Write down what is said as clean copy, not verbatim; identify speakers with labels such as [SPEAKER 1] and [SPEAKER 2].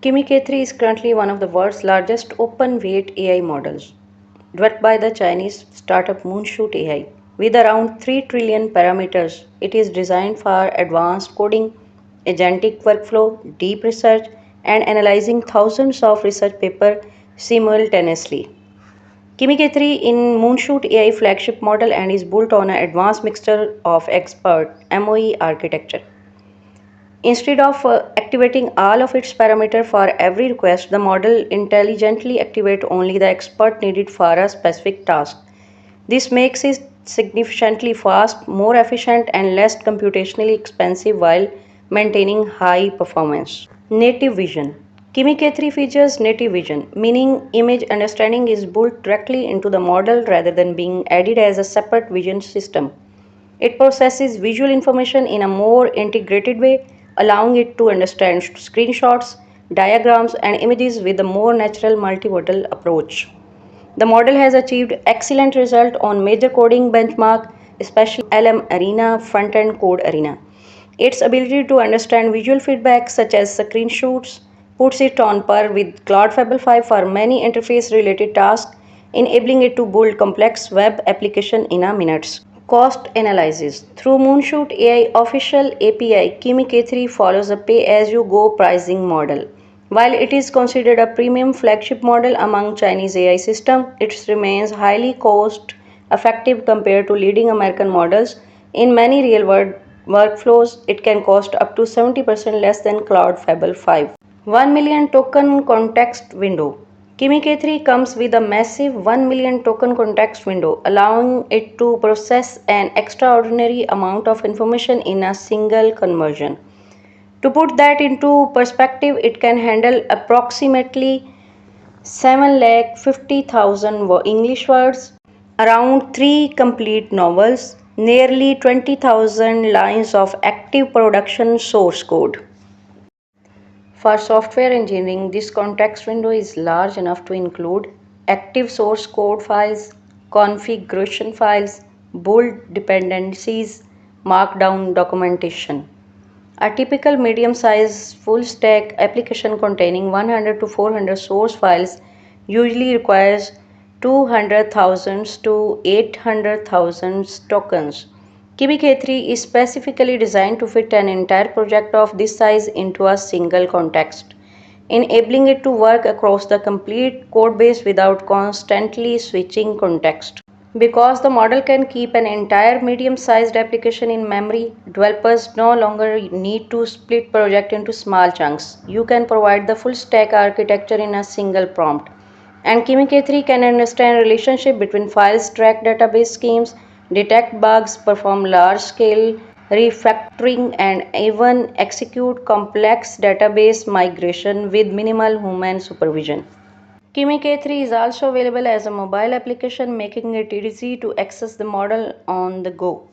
[SPEAKER 1] Kimi K3 is currently one of the world's largest open weight AI models, developed by the Chinese startup Moonshoot AI. With around 3 trillion parameters, it is designed for advanced coding, agentic workflow, deep research, and analyzing thousands of research papers simultaneously. Kimi K3 in Moonshoot AI flagship model and is built on an advanced mixture of expert MOE architecture. Instead of activating all of its parameters for every request, the model intelligently activates only the expert needed for a specific task. This makes it significantly fast, more efficient, and less computationally expensive while maintaining high performance. Native Vision Kimi K3 features native vision, meaning image understanding is built directly into the model rather than being added as a separate vision system. It processes visual information in a more integrated way, allowing it to understand screenshots, diagrams, and images with a more natural multimodal approach. The model has achieved excellent results on major coding benchmarks, especially LM Arena, Front-End Code Arena. Its ability to understand visual feedback such as screenshots puts it on par with Cloud Fable 5 for many interface related tasks, enabling it to build complex web applications in a minutes. Cost analysis. Through Moonshoot AI official API, Kimi K3 follows a pay as you go pricing model. While it is considered a premium flagship model among Chinese AI systems, it remains highly cost effective compared to leading American models. In many real world workflows, it can cost up to 70% less than Cloud Fable 5. 1 million token context window. Kimi K3 comes with a massive 1 million token context window, allowing it to process an extraordinary amount of information in a single conversion. To put that into perspective, it can handle approximately 7,50,000 English words, around 3 complete novels, nearly 20,000 lines of active production source code. For software engineering, this context window is large enough to include active source code files, configuration files, bold dependencies, markdown documentation. A typical medium-sized full-stack application containing 100 to 400 source files usually requires 200,000 to 800,000 tokens. Kimi K3 is specifically designed to fit an entire project of this size into a single context, enabling it to work across the complete codebase without constantly switching context. Because the model can keep an entire medium-sized application in memory, developers no longer need to split project into small chunks. You can provide the full stack architecture in a single prompt. And Kimi K3 can understand relationship between files, track database schemes, detect bugs, perform large-scale refactoring, and even execute complex database migration with minimal human supervision. Kimi K3 is also available as a mobile application, making it easy to access the model on the go.